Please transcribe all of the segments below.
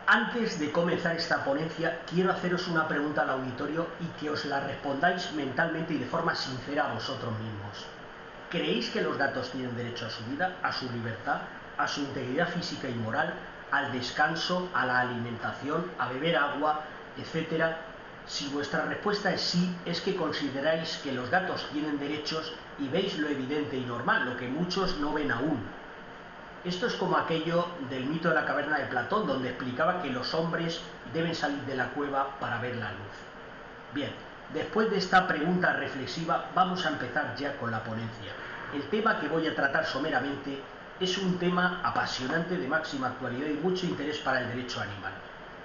Antes de comenzar esta ponencia, quiero haceros una pregunta al auditorio y que os la respondáis mentalmente y de forma sincera a vosotros mismos. ¿Creéis que los gatos tienen derecho a su vida, a su libertad, a su integridad física y moral, al descanso, a la alimentación, a beber agua, etcétera? Si vuestra respuesta es sí, es que consideráis que los gatos tienen derechos y veis lo evidente y normal, lo que muchos no ven aún. Esto es como aquello del mito de la caverna de Platón, donde explicaba que los hombres deben salir de la cueva para ver la luz. Bien, después de esta pregunta reflexiva, vamos a empezar ya con la ponencia. El tema que voy a tratar someramente es un tema apasionante, de máxima actualidad y mucho interés para el derecho animal.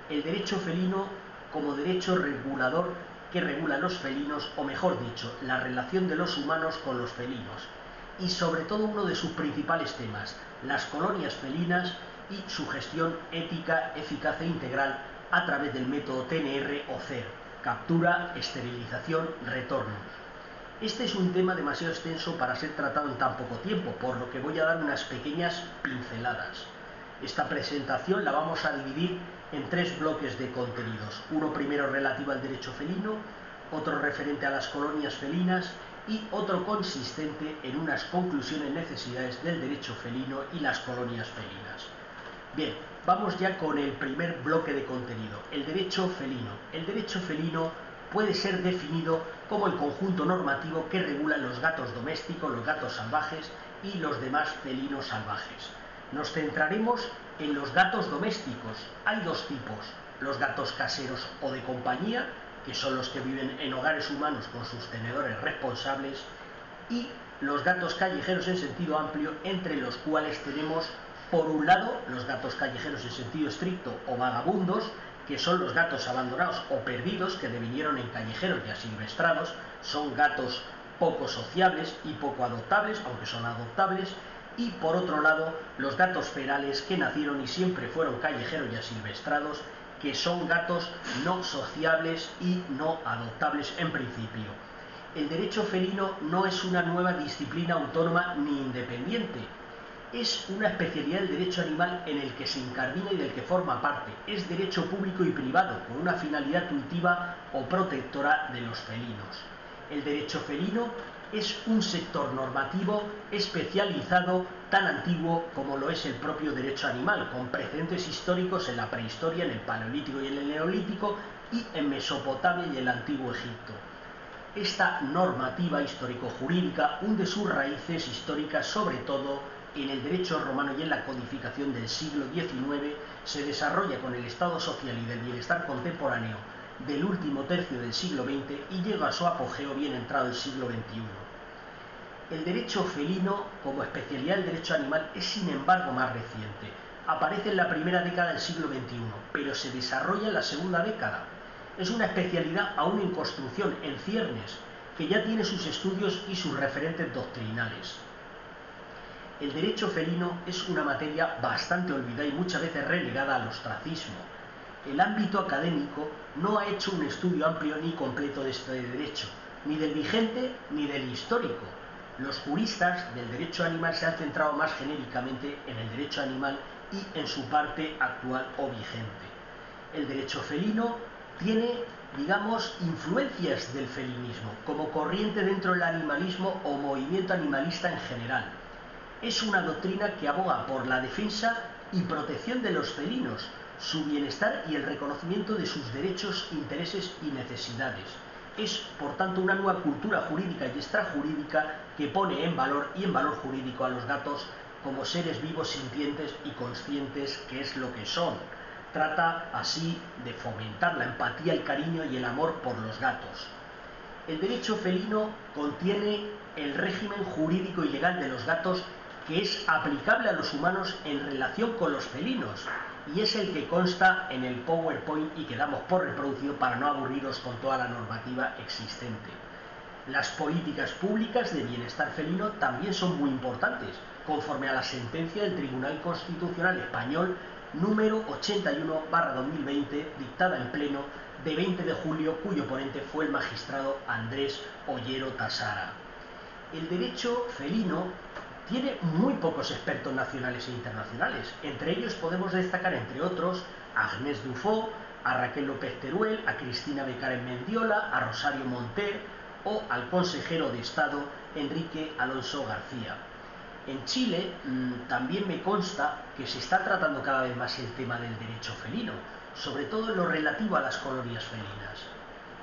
El derecho felino como derecho regulador que regula los felinos, o mejor dicho, la relación de los humanos con los felinos. Y sobre todo uno de sus principales temas, las colonias felinas y su gestión ética, eficaz e integral a través del método TNR o CER, captura, esterilización, retorno. Este es un tema demasiado extenso para ser tratado en tan poco tiempo, por lo que voy a dar unas pequeñas pinceladas. Esta presentación la vamos a dividir en 3 bloques de contenidos. Uno primero relativo al derecho felino, otro referente a las colonias felinas y otro consistente en unas conclusiones necesidades del derecho felino y las colonias felinas. Bien, vamos ya con el primer bloque de contenido, el derecho felino. El derecho felino puede ser definido como el conjunto normativo que regula los gatos domésticos, los gatos salvajes y los demás felinos salvajes. Nos centraremos en los gatos domésticos. Hay 2 tipos, los gatos caseros o de compañía, que son los que viven en hogares humanos con sus tenedores responsables, y los gatos callejeros en sentido amplio, entre los cuales tenemos, por un lado, los gatos callejeros en sentido estricto o vagabundos, que son los gatos abandonados o perdidos que devinieron en callejeros y asilvestrados. Son gatos poco sociables y poco adoptables, aunque son adoptables. Y por otro lado, los gatos ferales, que nacieron y siempre fueron callejeros y asilvestrados, que son gatos no sociables y no adoptables en principio. El derecho felino no es una nueva disciplina autónoma ni independiente. Es una especialidad del derecho animal en el que se incardina y del que forma parte. Es derecho público y privado, con una finalidad tuitiva o protectora de los felinos. El derecho felino es un sector normativo especializado, tan antiguo como lo es el propio derecho animal, con precedentes históricos en la prehistoria, en el Paleolítico y en el Neolítico, y en Mesopotamia y el Antiguo Egipto. Esta normativa histórico-jurídica hunde sus raíces históricas sobre todo en el derecho romano y en la codificación del siglo XIX, se desarrolla con el estado social y del bienestar contemporáneo del último tercio del siglo XX y llega a su apogeo bien entrado el siglo XXI. El derecho felino, como especialidad del derecho animal, es sin embargo más reciente. Aparece en la primera década del siglo XXI, pero se desarrolla en la segunda década. Es una especialidad aún en construcción, en ciernes, que ya tiene sus estudios y sus referentes doctrinales. El derecho felino es una materia bastante olvidada y muchas veces relegada al ostracismo. El ámbito académico no ha hecho un estudio amplio ni completo de este derecho, ni del vigente ni del histórico. Los juristas del derecho animal se han centrado más genéricamente en el derecho animal y en su parte actual o vigente. El derecho felino tiene, digamos, influencias del felinismo, como corriente dentro del animalismo o movimiento animalista en general. Es una doctrina que aboga por la defensa y protección de los felinos, su bienestar y el reconocimiento de sus derechos, intereses y necesidades. Es, por tanto, una nueva cultura jurídica y extrajurídica que pone en valor y en valor jurídico a los gatos como seres vivos, sintientes y conscientes, que es lo que son. Trata así de fomentar la empatía, el cariño y el amor por los gatos. El derecho felino contiene el régimen jurídico y legal de los gatos, que es aplicable a los humanos en relación con los felinos, y es el que consta en el PowerPoint y que damos por reproducido para no aburriros con toda la normativa existente. Las políticas públicas de bienestar felino también son muy importantes, conforme a la sentencia del Tribunal Constitucional Español número 81/2020, dictada en pleno de 20 de julio, cuyo ponente fue el magistrado Andrés Ollero Tasara. El derecho felino tiene muy pocos expertos nacionales e internacionales. Entre ellos podemos destacar, entre otros, a Agnès Dufaux, a Raquel López Teruel, a Cristina Becaren Mendiola, a Rosario Monter o al consejero de Estado Enrique Alonso García. En Chile también me consta que se está tratando cada vez más el tema del derecho felino, sobre todo en lo relativo a las colonias felinas.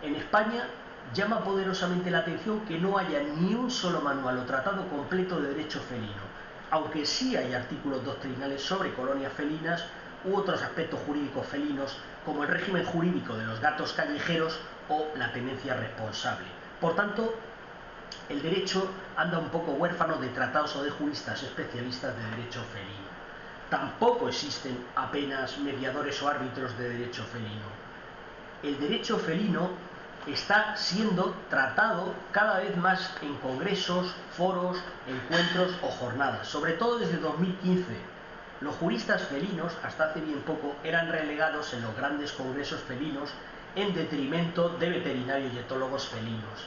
En España llama poderosamente la atención que no haya ni un solo manual o tratado completo de derecho felino, aunque sí hay artículos doctrinales sobre colonias felinas u otros aspectos jurídicos felinos, como el régimen jurídico de los gatos callejeros o la tenencia responsable. Por tanto, el derecho anda un poco huérfano de tratados o de juristas especialistas de derecho felino. Tampoco existen apenas mediadores o árbitros de derecho felino. El derecho felino está siendo tratado cada vez más en congresos, foros, encuentros o jornadas, sobre todo desde 2015. Los juristas felinos, hasta hace bien poco, eran relegados en los grandes congresos felinos en detrimento de veterinarios y etólogos felinos.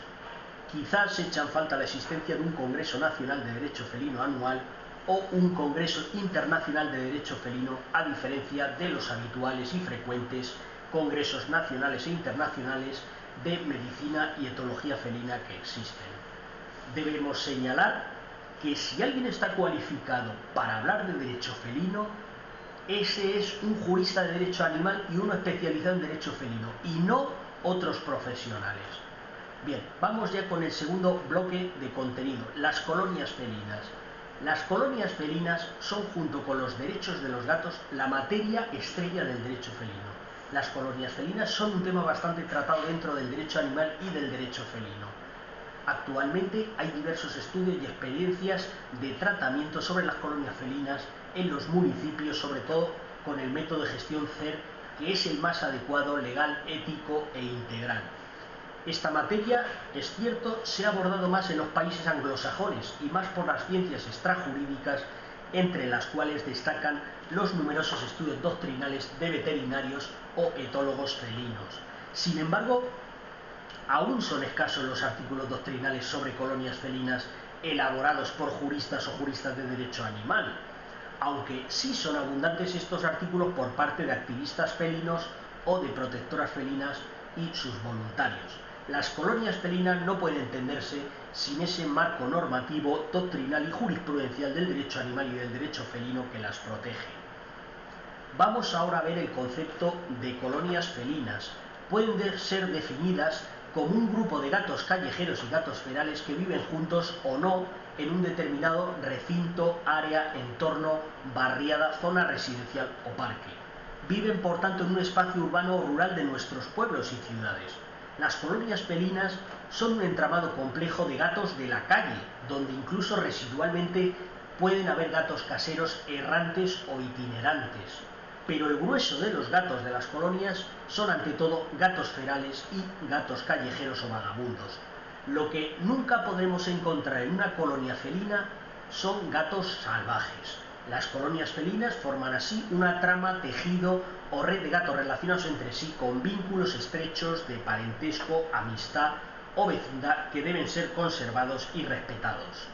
Quizás echan falta la existencia de un Congreso Nacional de Derecho Felino anual o un Congreso Internacional de Derecho Felino, a diferencia de los habituales y frecuentes congresos nacionales e internacionales de medicina y etología felina que existen. Debemos señalar que si alguien está cualificado para hablar de derecho felino, ese es un jurista de derecho animal y uno especializado en derecho felino, y no otros profesionales. Bien, vamos ya con el segundo bloque de contenido, las colonias felinas. Las colonias felinas son, junto con los derechos de los gatos, la materia estrella del derecho felino. Las colonias felinas son un tema bastante tratado dentro del derecho animal y del derecho felino. Actualmente hay diversos estudios y experiencias de tratamiento sobre las colonias felinas en los municipios, sobre todo con el método de gestión CER, que es el más adecuado, legal, ético e integral. Esta materia, es cierto, se ha abordado más en los países anglosajones y más por las ciencias extrajurídicas, entre las cuales destacan los numerosos estudios doctrinales de veterinarios o etólogos felinos. Sin embargo, aún son escasos los artículos doctrinales sobre colonias felinas elaborados por juristas o juristas de derecho animal, aunque sí son abundantes estos artículos por parte de activistas felinos o de protectoras felinas y sus voluntarios. Las colonias felinas no pueden entenderse sin ese marco normativo, doctrinal y jurisprudencial del derecho animal y del derecho felino que las protege. Vamos ahora a ver el concepto de colonias felinas. Pueden ser definidas como un grupo de gatos callejeros y gatos ferales que viven juntos o no en un determinado recinto, área, entorno, barriada, zona residencial o parque. Viven, por tanto, en un espacio urbano o rural de nuestros pueblos y ciudades. Las colonias felinas son un entramado complejo de gatos de la calle, donde incluso residualmente pueden haber gatos caseros errantes o itinerantes. Pero el grueso de los gatos de las colonias son ante todo gatos ferales y gatos callejeros o vagabundos. Lo que nunca podremos encontrar en una colonia felina son gatos salvajes. Las colonias felinas forman así una trama, tejido o red de gatos relacionados entre sí con vínculos estrechos de parentesco, amistad o vecindad que deben ser conservados y respetados.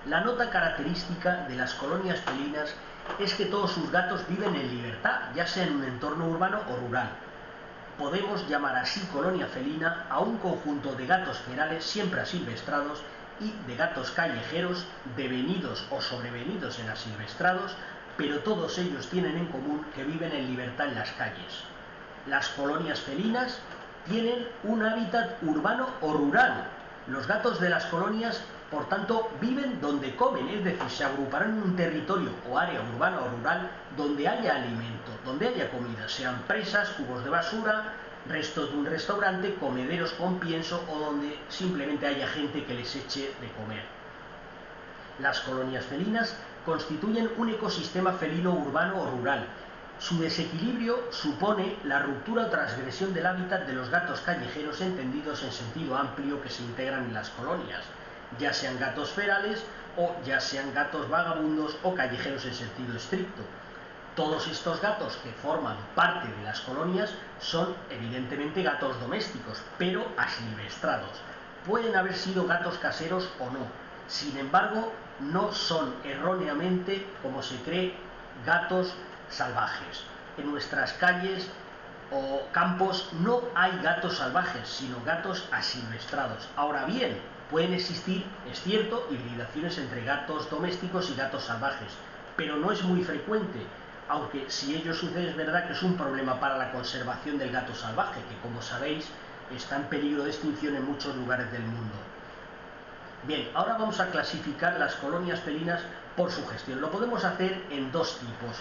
La nota característica de las colonias felinas es que todos sus gatos viven en libertad, ya sea en un entorno urbano o rural. Podemos llamar así colonia felina a un conjunto de gatos ferales siempre asilvestrados y de gatos callejeros devenidos o sobrevenidos en asilvestrados, pero todos ellos tienen en común que viven en libertad en las calles. Las colonias felinas tienen un hábitat urbano o rural. Los gatos de las colonias, por tanto, viven donde comen, es decir, se agruparán en un territorio o área urbana o rural donde haya alimento, donde haya comida, sean presas, cubos de basura, restos de un restaurante, comederos con pienso o donde simplemente haya gente que les eche de comer. Las colonias felinas constituyen un ecosistema felino urbano o rural. Su desequilibrio supone la ruptura o transgresión del hábitat de los gatos callejeros entendidos en sentido amplio que se integran en las colonias, ya sean gatos ferales o ya sean gatos vagabundos o callejeros en sentido estricto. Todos estos gatos que forman parte de las colonias son evidentemente gatos domésticos, pero asilvestrados. Pueden haber sido gatos caseros o no. Sin embargo, no son erróneamente, como se cree, gatos salvajes. En nuestras calles o campos no hay gatos salvajes, sino gatos asilvestrados. Ahora bien, pueden existir, es cierto, hibridaciones entre gatos domésticos y gatos salvajes, pero no es muy frecuente, aunque si ello sucede es verdad que es un problema para la conservación del gato salvaje, que como sabéis está en peligro de extinción en muchos lugares del mundo. Bien, ahora vamos a clasificar las colonias felinas por su gestión. Lo podemos hacer en dos tipos.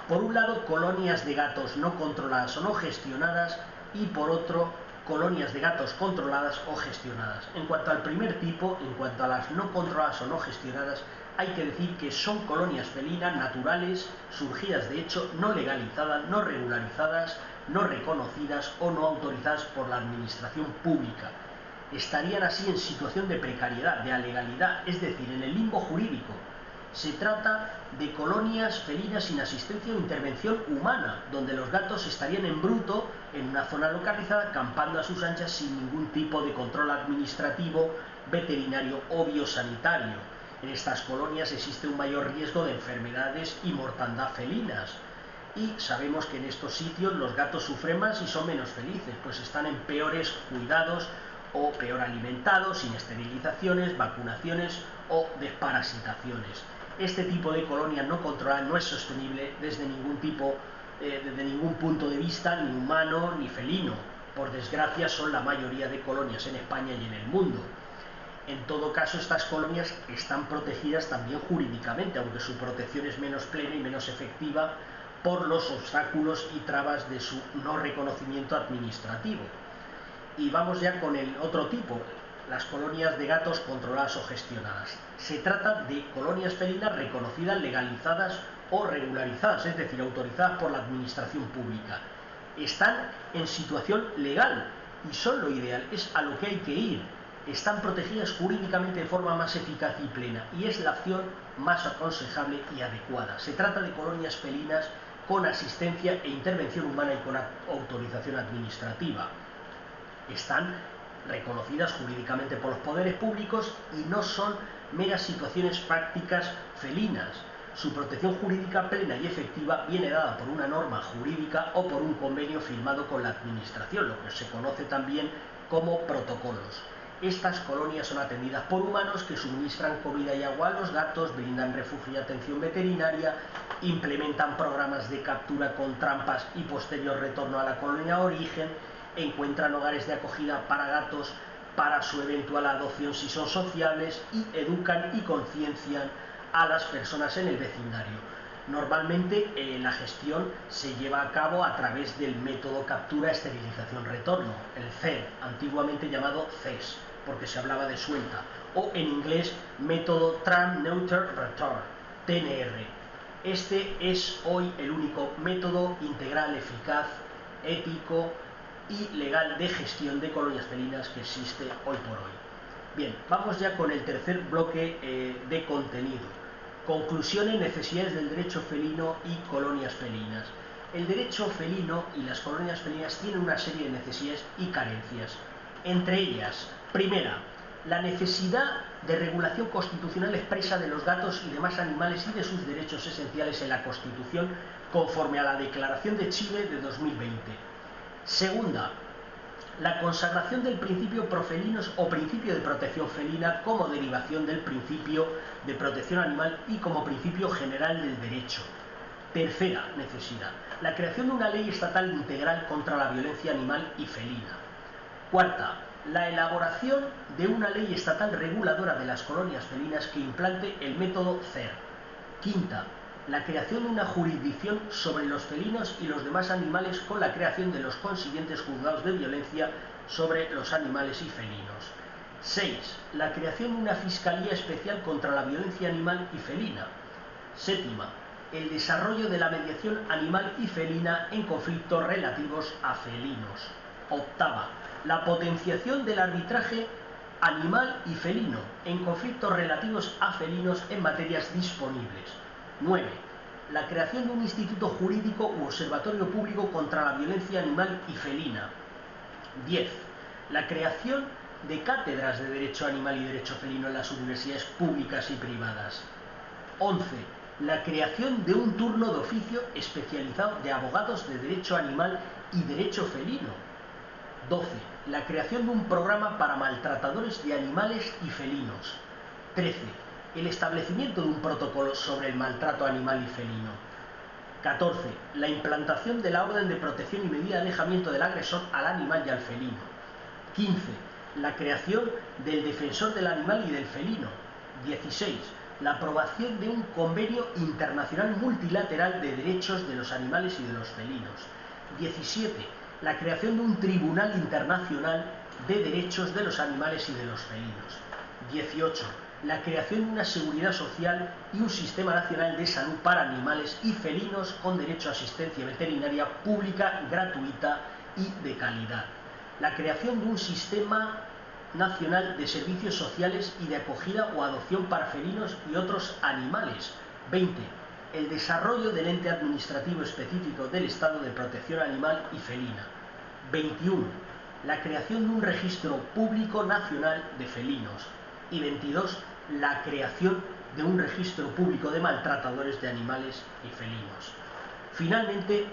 Por un lado, colonias de gatos no controladas o no gestionadas, y por otro, colonias de gatos controladas o gestionadas. En cuanto al primer tipo, en cuanto a las no controladas o no gestionadas, hay que decir que son colonias felinas naturales, surgidas de hecho, no legalizadas, no regularizadas, no reconocidas o no autorizadas por la administración pública. Estarían así en situación de precariedad, de alegalidad, es decir, en el limbo jurídico. Se trata de colonias felinas sin asistencia o intervención humana, donde los gatos estarían en bruto, en una zona localizada, campando a sus anchas sin ningún tipo de control administrativo, veterinario o biosanitario. En estas colonias existe un mayor riesgo de enfermedades y mortandad felinas. Y sabemos que en estos sitios los gatos sufren más y son menos felices, pues están en peores cuidados o peor alimentados, sin esterilizaciones, vacunaciones o desparasitaciones. Este tipo de colonia no controlada no es sostenible desde ningún punto de vista, ni humano ni felino. Por desgracia, son la mayoría de colonias en España y en el mundo. En todo caso, estas colonias están protegidas también jurídicamente, aunque su protección es menos plena y menos efectiva por los obstáculos y trabas de su no reconocimiento administrativo. Y vamos ya con el otro tipo, las colonias de gatos controladas o gestionadas. Se trata de colonias felinas reconocidas, legalizadas o regularizadas, es decir, autorizadas por la administración pública. Están en situación legal y son lo ideal, es a lo que hay que ir. Están protegidas jurídicamente de forma más eficaz y plena, y es la acción más aconsejable y adecuada. Se trata de colonias felinas con asistencia e intervención humana y con autorización administrativa. Están reconocidas jurídicamente por los poderes públicos y no son meras situaciones prácticas felinas. Su protección jurídica plena y efectiva viene dada por una norma jurídica o por un convenio firmado con la administración, lo que se conoce también como protocolos. Estas colonias son atendidas por humanos que suministran comida y agua a los gatos, brindan refugio y atención veterinaria, implementan programas de captura con trampas y posterior retorno a la colonia de origen, encuentran hogares de acogida para gatos para su eventual adopción si son sociables y educan y conciencian a las personas en el vecindario. Normalmente la gestión se lleva a cabo a través del método captura, esterilización, retorno, el CER, antiguamente llamado CES, porque se hablaba de suelta, o en inglés método Trap, Neuter, Return, TNR. Este es hoy el único método integral, eficaz, ético y legal de gestión de colonias felinas que existe hoy por hoy. Bien, vamos ya con el tercer bloque de contenido. Conclusiones, necesidades del derecho felino y colonias felinas. El derecho felino y las colonias felinas tienen una serie de necesidades y carencias. Entre ellas, primera, la necesidad de regulación constitucional expresa de los gatos y demás animales y de sus derechos esenciales en la Constitución, conforme a la Declaración de Chile de 2020. Segunda, la consagración del principio profelinos o principio de protección felina como derivación del principio de protección animal y como principio general del derecho. Tercera necesidad, la creación de una ley estatal integral contra la violencia animal y felina. Cuarta, la elaboración de una ley estatal reguladora de las colonias felinas que implante el método CER. Quinta, la creación de una jurisdicción sobre los felinos y los demás animales con la creación de los consiguientes juzgados de violencia sobre los animales y felinos. 6. La creación de una fiscalía especial contra la violencia animal y felina. Séptima, el desarrollo de la mediación animal y felina en conflictos relativos a felinos. Octava, la potenciación del arbitraje animal y felino en conflictos relativos a felinos en materias disponibles. 9. La creación de un instituto jurídico u observatorio público contra la violencia animal y felina. 10. La creación de cátedras de Derecho Animal y Derecho Felino en las universidades públicas y privadas. 11. La creación de un turno de oficio especializado de abogados de Derecho Animal y Derecho Felino. 12. La creación de un programa para maltratadores de animales y felinos. 13. El establecimiento de un protocolo sobre el maltrato animal y felino. 14. La implantación de la orden de protección y medida de alejamiento del agresor al animal y al felino. 15. La creación del defensor del animal y del felino. 16. La aprobación de un convenio internacional multilateral de derechos de los animales y de los felinos. 17. La creación de un tribunal internacional de derechos de los animales y de los felinos. 18. La creación de una seguridad social y un sistema nacional de salud para animales y felinos con derecho a asistencia veterinaria pública, gratuita y de calidad. La creación de un sistema nacional de servicios sociales y de acogida o adopción para felinos y otros animales. 20. El desarrollo del ente administrativo específico del Estado de protección animal y felina. 21. La creación de un registro público nacional de felinos. Y 22. La creación de un registro público de maltratadores de animales y felinos. Finalmente,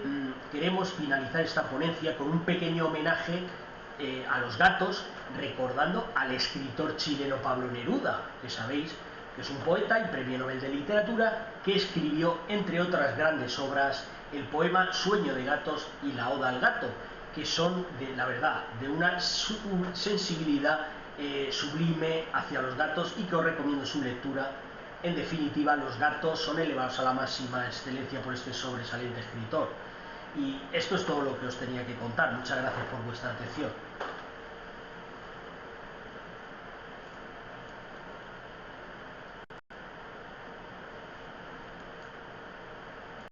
queremos finalizar esta ponencia con un pequeño homenaje a los gatos, recordando al escritor chileno Pablo Neruda, que sabéis que es un poeta y premio Nobel de Literatura, que escribió, entre otras grandes obras, el poema Sueño de gatos y la Oda al gato, que son, la verdad, de una sensibilidad sublime hacia los gatos y que os recomiendo su lectura. En definitiva, los gatos son elevados a la máxima excelencia por este sobresaliente escritor. Y esto es todo lo que os tenía que contar. Muchas gracias por vuestra atención.